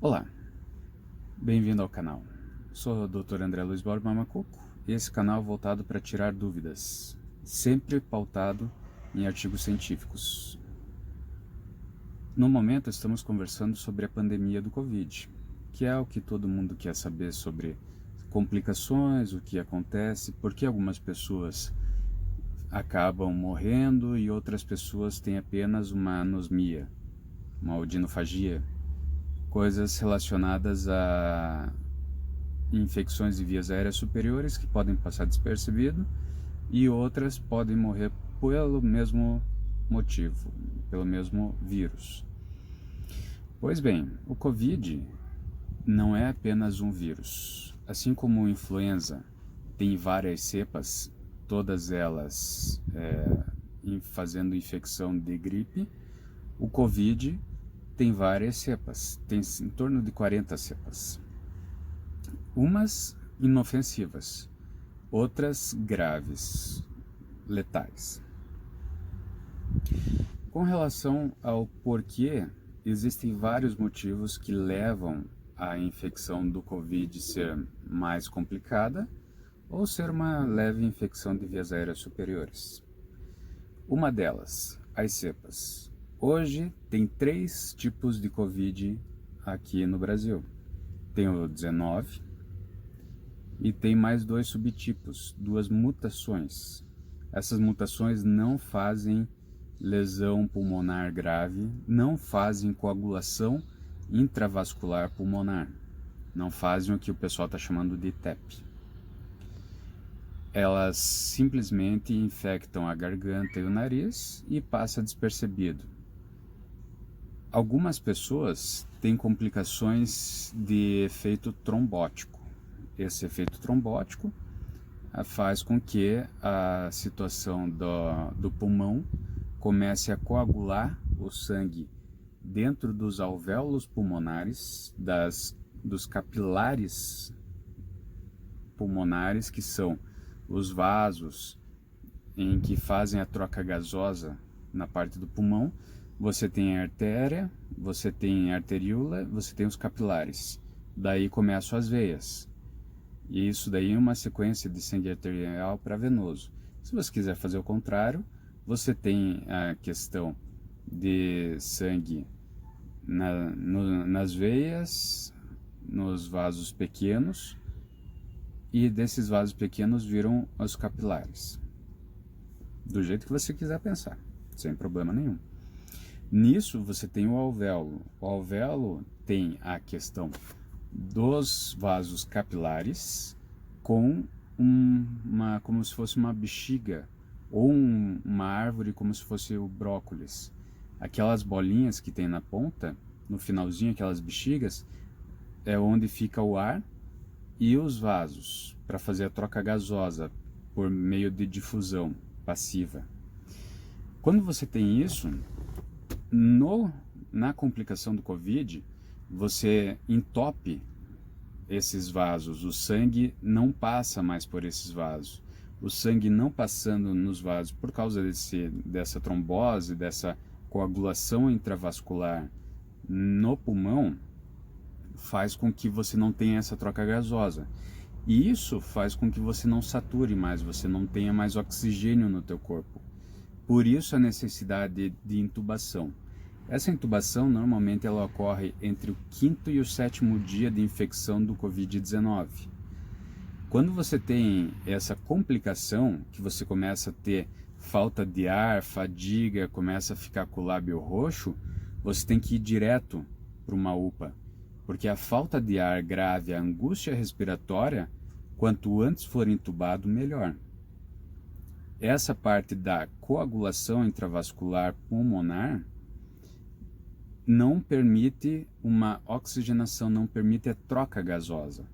Olá, bem-vindo ao canal. Sou o Dr. André Luiz Borba Mamacuco e esse canal é voltado para tirar dúvidas, sempre pautado em artigos científicos. No momento estamos conversando sobre a pandemia do Covid, que é o que todo mundo quer saber sobre complicações, o que acontece, por que algumas pessoas acabam morrendo e outras pessoas têm apenas uma anosmia, uma odinofagia, coisas relacionadas a infecções de vias aéreas superiores que podem passar despercebido e outras podem morrer pelo mesmo motivo, pelo mesmo vírus. Pois bem, o Covid não é apenas um vírus. Assim como a influenza tem várias cepas, todas elas fazendo infecção de gripe, o Covid tem várias cepas, tem em torno de 40 cepas. Umas inofensivas, outras graves, letais. Com relação ao porquê, existem vários motivos que levam a infecção do Covid ser mais complicada ou ser uma leve infecção de vias aéreas superiores. Uma delas, as cepas. Hoje tem 3 tipos de Covid aqui no Brasil. Tem o 19 e tem mais 2 subtipos, 2 mutações. Essas mutações não fazem lesão pulmonar grave, não fazem coagulação intravascular pulmonar, não fazem o que o pessoal está chamando de TEP. Elas simplesmente infectam a garganta e o nariz e passa despercebido. Algumas pessoas têm complicações de efeito trombótico. Esse efeito trombótico faz com que a situação do pulmão comece a coagular o sangue dentro dos alvéolos pulmonares, dos capilares pulmonares, que são os vasos em que fazem a troca gasosa na parte do pulmão. Você tem a artéria, você tem a arteríola, você tem os capilares. Daí começam as veias. E isso daí é uma sequência de sangue arterial para venoso. Se você quiser fazer o contrário, você tem a questão de sangue nas veias, nos vasos pequenos, e desses vasos pequenos viram os capilares. Do jeito que você quiser pensar, sem problema nenhum. Nisso você tem o alvéolo. O alvéolo tem a questão dos vasos capilares com como se fosse uma bexiga ou uma árvore, como se fosse o brócolis. Aquelas bolinhas que tem na ponta, no finalzinho, aquelas bexigas, é onde fica o ar e os vasos para fazer a troca gasosa por meio de difusão passiva. Quando você tem isso, na complicação do Covid, você entope esses vasos, o sangue não passa mais por esses vasos. O sangue não passando nos vasos por causa dessa trombose, dessa coagulação intravascular no pulmão, faz com que você não tenha essa troca gasosa. E isso faz com que você não sature mais, você não tenha mais oxigênio no teu corpo. Por isso a necessidade de intubação. Essa intubação normalmente ela ocorre entre o 5º e o 7º dia de infecção do Covid-19. Quando você tem essa complicação, que você começa a ter falta de ar, fadiga, começa a ficar com o lábio roxo, você tem que ir direto para uma UPA, porque a falta de ar grave, a angústia respiratória, quanto antes for entubado, melhor. Essa parte da coagulação intravascular pulmonar não permite uma oxigenação, não permite a troca gasosa.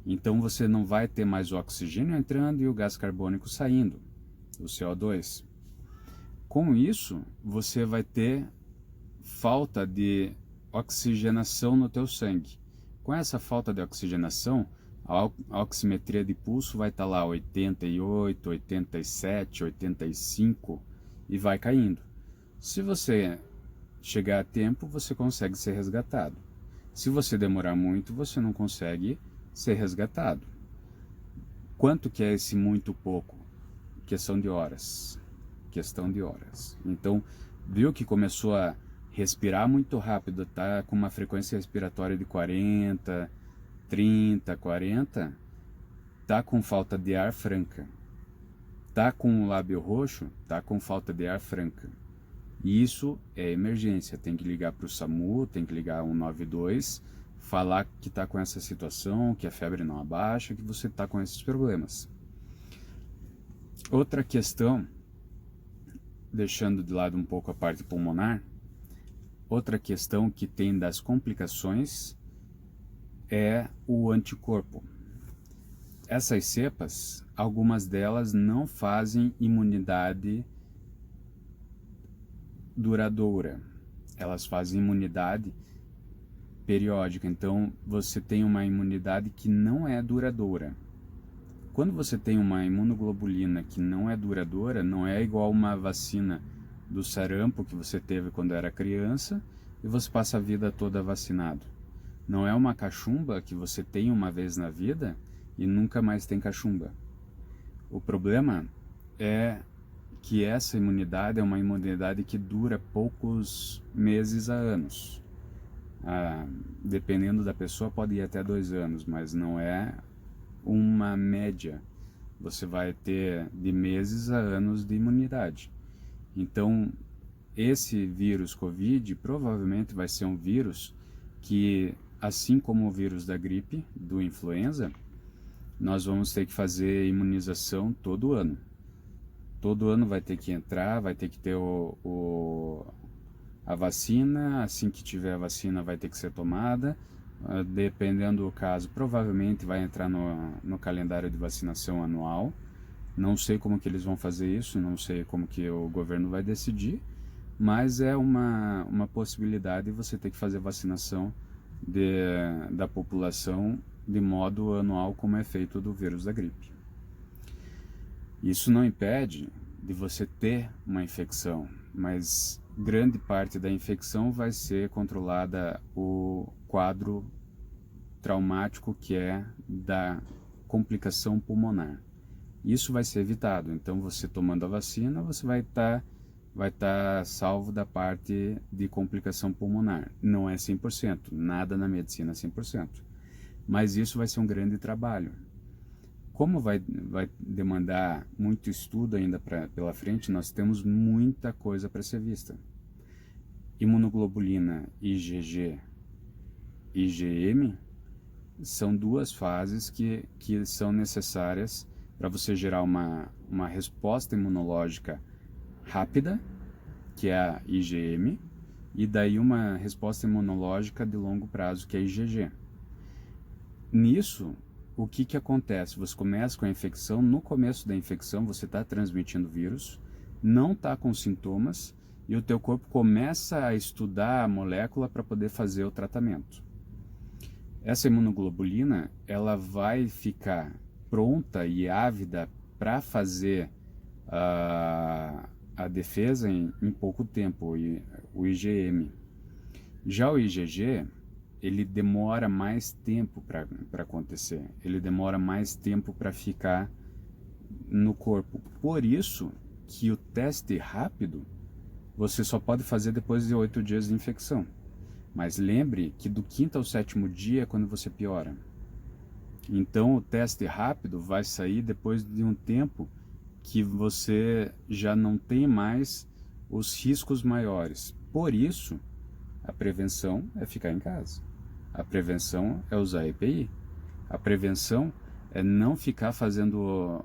Então você não vai ter mais o oxigênio entrando e o gás carbônico saindo, o CO2. Com isso, você vai ter falta de oxigenação no teu sangue. Com essa falta de oxigenação, a oximetria de pulso vai estar lá 88, 87, 85 e vai caindo. Se você chegar a tempo, você consegue ser resgatado. Se você demorar muito, você não consegue ser resgatado. Quanto que é esse muito pouco? Questão de horas. Questão de horas. Então, viu que começou a respirar muito rápido, tá com uma frequência respiratória de 40, 30, 40, tá com falta de ar franca. Tá com o lábio roxo, tá com falta de ar franca. Isso é emergência, tem que ligar para o SAMU, tem que ligar 192, falar que está com essa situação, que a febre não abaixa, que você está com esses problemas. Outra questão, deixando de lado um pouco a parte pulmonar, outra questão que tem das complicações é o anticorpo. Essas cepas, algumas delas não fazem imunidade duradoura, elas fazem imunidade periódica, então você tem uma imunidade que não é duradoura. Quando você tem uma imunoglobulina que não é duradoura, não é igual uma vacina do sarampo que você teve quando era criança e você passa a vida toda vacinado. Não é uma cachumba que você tem uma vez na vida e nunca mais tem cachumba. O problema é que essa imunidade é uma imunidade que dura poucos meses a anos. Dependendo da pessoa pode ir até 2 anos, mas não é uma média. Você vai ter de meses a anos de imunidade. Então, esse vírus Covid provavelmente vai ser um vírus que, assim como o vírus da gripe, do influenza, nós vamos ter que fazer imunização todo ano. Todo ano vai ter que entrar, vai ter que ter a vacina, assim que tiver a vacina vai ter que ser tomada, dependendo do caso, provavelmente vai entrar no calendário de vacinação anual. Não sei como que eles vão fazer isso, não sei como que o governo vai decidir, mas é uma possibilidade você ter que fazer vacinação da população de modo anual, como é feito do vírus da gripe. Isso não impede de você ter uma infecção, mas grande parte da infecção vai ser controlada o quadro traumático, que é da complicação pulmonar. Isso vai ser evitado. Então, você tomando a vacina, você vai estar salvo da parte de complicação pulmonar. Não é 100%, nada na medicina é 100%. Mas isso vai ser um grande trabalho. Como vai demandar muito estudo ainda pela frente, nós temos muita coisa para ser vista. Imunoglobulina IgG e IgM são duas fases que são necessárias para você gerar uma resposta imunológica rápida, que é a IgM, e daí uma resposta imunológica de longo prazo, que é a IgG. Nisso, o que acontece? Você começa com a infecção, no começo da infecção você está transmitindo vírus, não está com sintomas, e o teu corpo começa a estudar a molécula para poder fazer o tratamento. Essa imunoglobulina, ela vai ficar pronta e ávida para fazer a defesa em pouco tempo, o IgM. Já o IgG, ele demora mais tempo para acontecer, ele demora mais tempo para ficar no corpo. Por isso que o teste rápido você só pode fazer depois de 8 dias de infecção. Mas lembre que do 5º ao 7º dia é quando você piora. Então o teste rápido vai sair depois de um tempo que você já não tem mais os riscos maiores. Por isso, a prevenção é ficar em casa. A prevenção é usar EPI. A prevenção é não ficar fazendo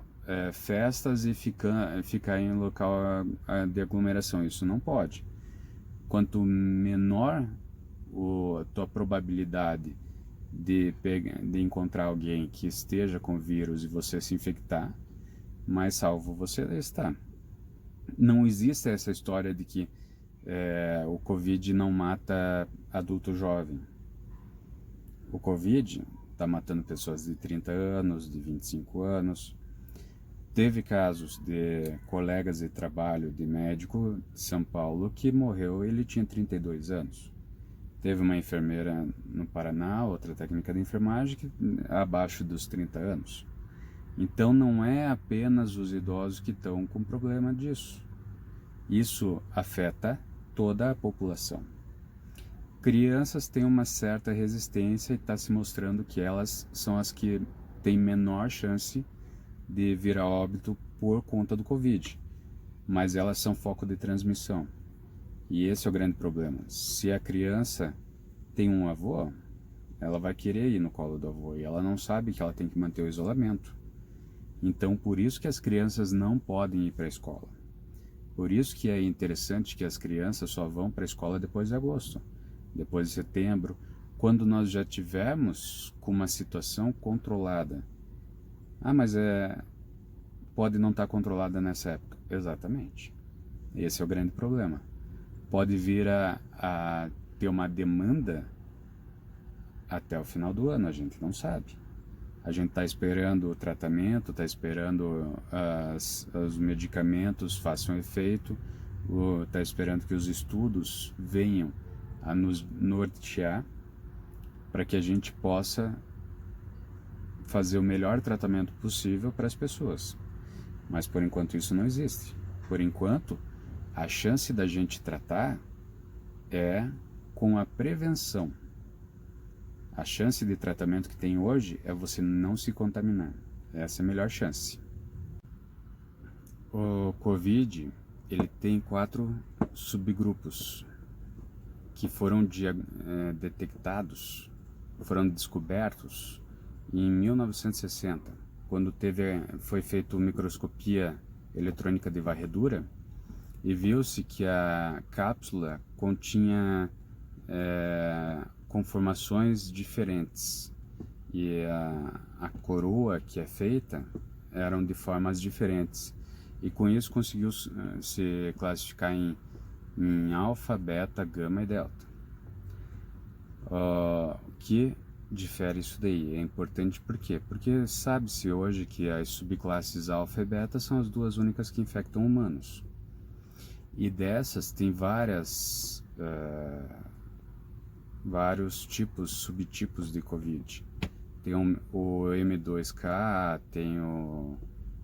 festas e ficar em local de aglomeração. Isso não pode. Quanto menor a tua probabilidade de encontrar alguém que esteja com vírus e você se infectar, mais salvo você está. Não existe essa história de que o Covid não mata adulto jovem. O Covid está matando pessoas de 30 anos, de 25 anos. Teve casos de colegas de trabalho de médico de São Paulo que morreu, ele tinha 32 anos. Teve uma enfermeira no Paraná, outra técnica de enfermagem, que abaixo dos 30 anos. Então não é apenas os idosos que estão com problema disso. Isso afeta toda a população. Crianças têm uma certa resistência e está se mostrando que elas são as que têm menor chance de vir a óbito por conta do Covid. Mas elas são foco de transmissão. E esse é o grande problema. Se a criança tem um avô, ela vai querer ir no colo do avô e ela não sabe que ela tem que manter o isolamento. Então, por isso que as crianças não podem ir para a escola. Por isso que é interessante que as crianças só vão para a escola depois de agosto, depois de setembro, quando nós já tivermos com uma situação controlada. Ah, mas pode não estar controlada nessa época. Exatamente. Esse é o grande problema. Pode vir a ter uma demanda até o final do ano, a gente não sabe. A gente está esperando o tratamento, está esperando os medicamentos façam efeito, está esperando que os estudos venham a nos nortear para que a gente possa fazer o melhor tratamento possível para as pessoas. Mas por enquanto isso não existe. Por enquanto, a chance da gente tratar é com a prevenção. A chance de tratamento que tem hoje é você não se contaminar. Essa é a melhor chance. O Covid, ele tem 4 subgrupos que foram detectados, foram descobertos em 1960, quando foi feita microscopia eletrônica de varredura e viu-se que a cápsula continha conformações diferentes e a coroa que é feita eram de formas diferentes e com isso conseguiu se classificar em alfa, beta, gama e delta. O que difere isso daí? É importante por quê? Porque sabe-se hoje que as subclasses alfa e beta são as 2 únicas que infectam humanos. E dessas tem vários subtipos de Covid. Tem o M2K, tem o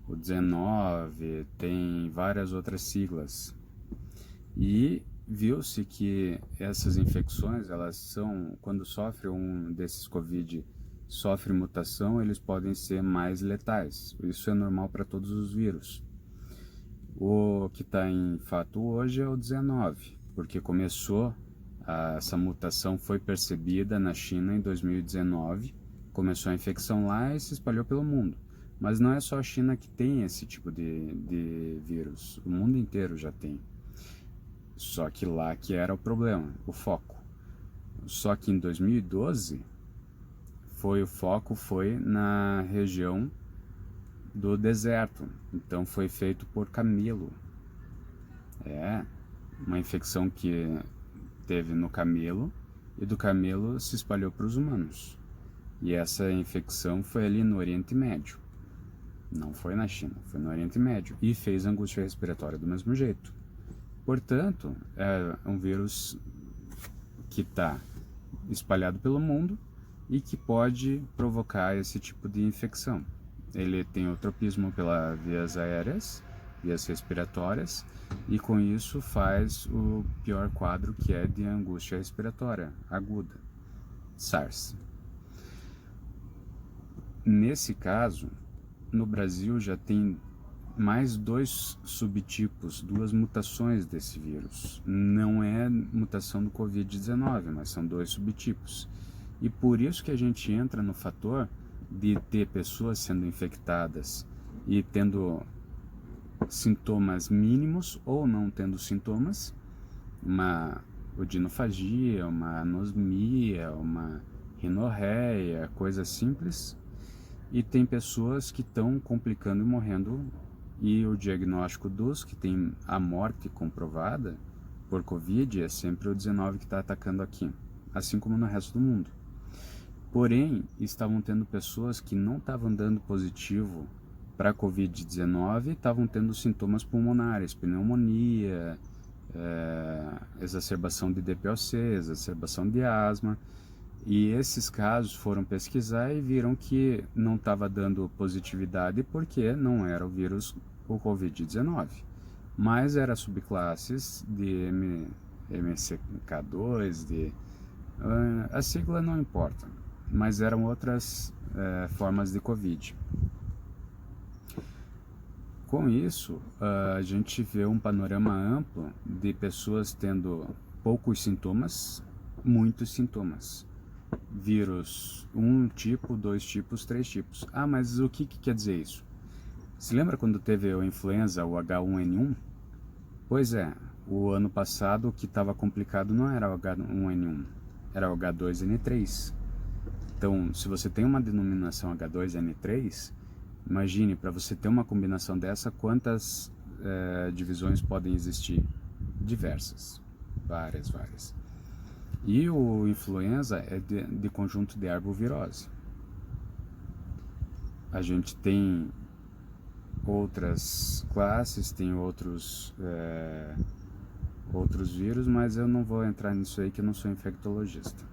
19, tem várias outras siglas. E viu-se que essas infecções, elas são, quando sofre um desses Covid, sofre mutação, eles podem ser mais letais. Isso é normal para todos os vírus. O que está em fato hoje é o 19, porque essa mutação foi percebida na China em 2019, começou a infecção lá e se espalhou pelo mundo. Mas não é só a China que tem esse tipo de vírus, o mundo inteiro já tem. Só que lá que era o problema, o foco. Só que em 2012, o foco foi na região do deserto. Então foi feito por camelo. Uma infecção que teve no camelo e do camelo se espalhou para os humanos. E essa infecção foi ali no Oriente Médio. Não foi na China, foi no Oriente Médio. E fez angústia respiratória do mesmo jeito. Portanto, é um vírus que está espalhado pelo mundo e que pode provocar esse tipo de infecção. Ele tem o tropismo pelas vias aéreas, vias respiratórias, e com isso faz o pior quadro, que é de angústia respiratória aguda, SARS. Nesse caso, no Brasil já tem mais 2 subtipos, 2 mutações desse vírus. Não é mutação do Covid-19, mas são 2 subtipos. E por isso que a gente entra no fator de ter pessoas sendo infectadas e tendo sintomas mínimos ou não tendo sintomas, uma odinofagia, uma anosmia, uma rinorreia, coisa simples, e tem pessoas que estão complicando e morrendo. E o diagnóstico dos que tem a morte comprovada por Covid é sempre o 19 que está atacando aqui, assim como no resto do mundo. Porém, estavam tendo pessoas que não estavam dando positivo para Covid-19 e estavam tendo sintomas pulmonares, pneumonia, exacerbação de DPOC, exacerbação de asma. E esses casos foram pesquisar e viram que não estava dando positividade porque não era o vírus, o Covid-19, mas era subclasses de MCK2, a sigla não importa, mas eram outras formas de Covid. Com isso, a gente vê um panorama amplo de pessoas tendo poucos sintomas, muitos sintomas. Vírus, um tipo, dois tipos, três tipos. Ah, mas o que quer dizer isso? Se lembra quando teve a influenza, o H1N1? Pois é, o ano passado o que estava complicado não era o H1N1, era o H2N3. Então, se você tem uma denominação H2N3, imagine, para você ter uma combinação dessa, quantas divisões podem existir? Diversas, várias. E o influenza é de conjunto de arbovirose. A gente tem outras classes, tem outros vírus, mas eu não vou entrar nisso aí que eu não sou infectologista.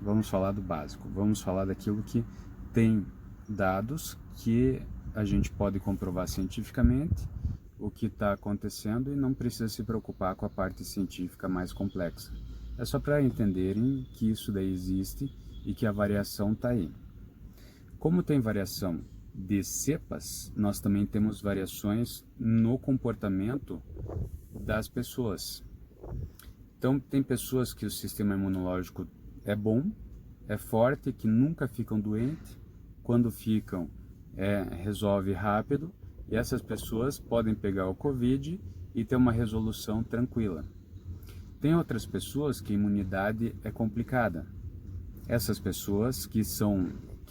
Vamos falar do básico, vamos falar daquilo que tem dados que a gente pode comprovar cientificamente o que está acontecendo e não precisa se preocupar com a parte científica mais complexa. É só para entenderem que isso daí existe e que a variação está aí. Como tem variação de cepas, nós também temos variações no comportamento das pessoas. Então, tem pessoas que o sistema imunológico é bom, é forte, que nunca ficam doentes. Quando ficam, resolve rápido. E essas pessoas podem pegar o Covid e ter uma resolução tranquila. Tem outras pessoas que a imunidade é complicada. Essas pessoas que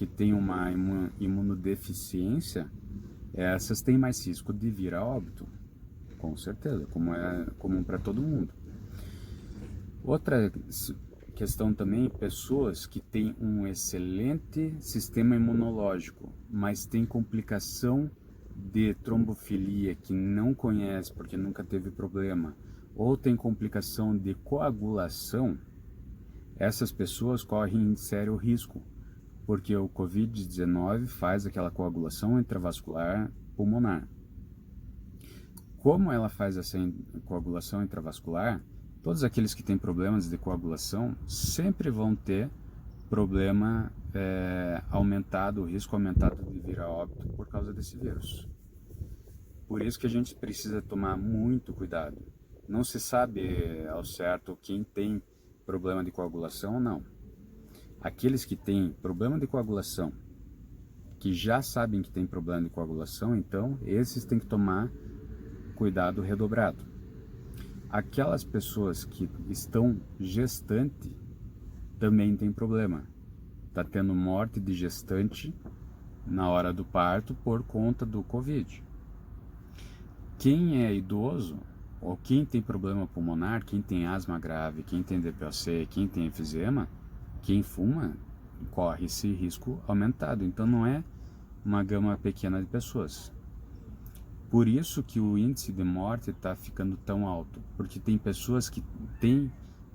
têm uma imunodeficiência, essas têm mais risco de vir a óbito, com certeza, como é comum para todo mundo. Outra questão também, pessoas que têm um excelente sistema imunológico, mas têm complicação de trombofilia, que não conhece porque nunca teve problema, ou tem complicação de coagulação, essas pessoas correm sério risco, porque o Covid-19 faz aquela coagulação intravascular pulmonar. Como ela faz essa coagulação intravascular, todos aqueles que têm problemas de coagulação sempre vão ter problema aumentado, o risco aumentado de vir a óbito por causa desse vírus. Por isso que a gente precisa tomar muito cuidado. Não se sabe ao certo quem tem problema de coagulação ou não. Aqueles que têm problema de coagulação, que já sabem que tem problema de coagulação, então esses têm que tomar cuidado redobrado. Aquelas pessoas que estão gestante também tem problema. Está tendo morte de gestante na hora do parto por conta do Covid. Quem é idoso, ou quem tem problema pulmonar, quem tem asma grave, quem tem DPOC, quem tem enfisema, quem fuma, corre esse risco aumentado. Então não é uma gama pequena de pessoas. Por isso que o índice de morte está ficando tão alto, porque tem pessoas que têm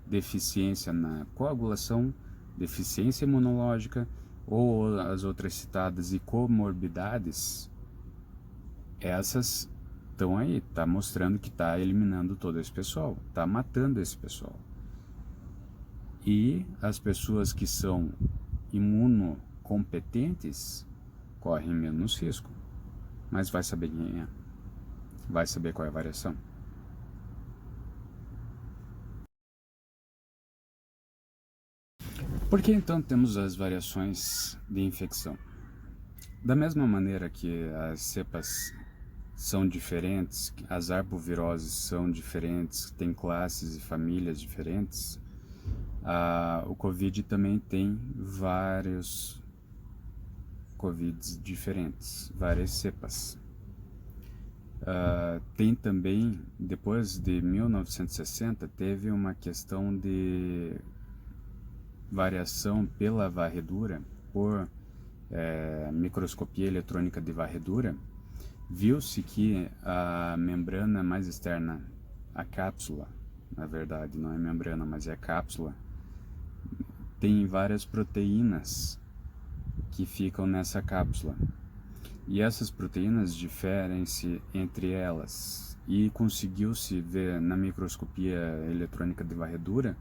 deficiência na coagulação, deficiência imunológica, ou as outras citadas e comorbidades, essas estão aí, está mostrando que está eliminando todo esse pessoal, está matando esse pessoal. E as pessoas que são imunocompetentes correm menos risco, mas vai saber quem é, vai saber qual é a variação. Por que então temos as variações de infecção? Da mesma maneira que as cepas são diferentes, as arboviroses são diferentes, tem classes e famílias diferentes, o Covid também tem vários Covids diferentes, várias cepas. Tem também, depois de 1960, teve uma questão de variação pela varredura, por microscopia eletrônica de varredura. Viu-se que a membrana mais externa, a cápsula, na verdade, não é membrana, mas é a cápsula, tem várias proteínas que ficam nessa cápsula. E essas proteínas diferem-se entre elas. E conseguiu-se ver na microscopia eletrônica de varredura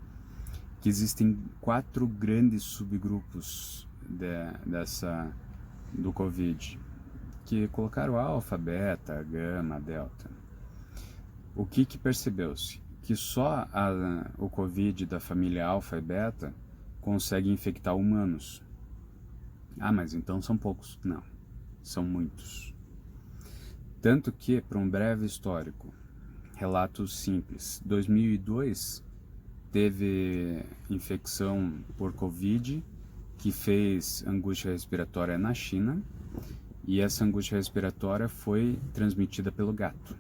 que existem 4 grandes subgrupos do Covid, que colocaram alfa, beta, gama, delta. O que percebeu-se? Que só o Covid da família alfa e beta consegue infectar humanos. Ah, mas então são poucos. Não, são muitos. Tanto que, para um breve histórico, relato simples, 2002 teve infecção por Covid que fez angústia respiratória na China, e essa angústia respiratória foi transmitida pelo gato.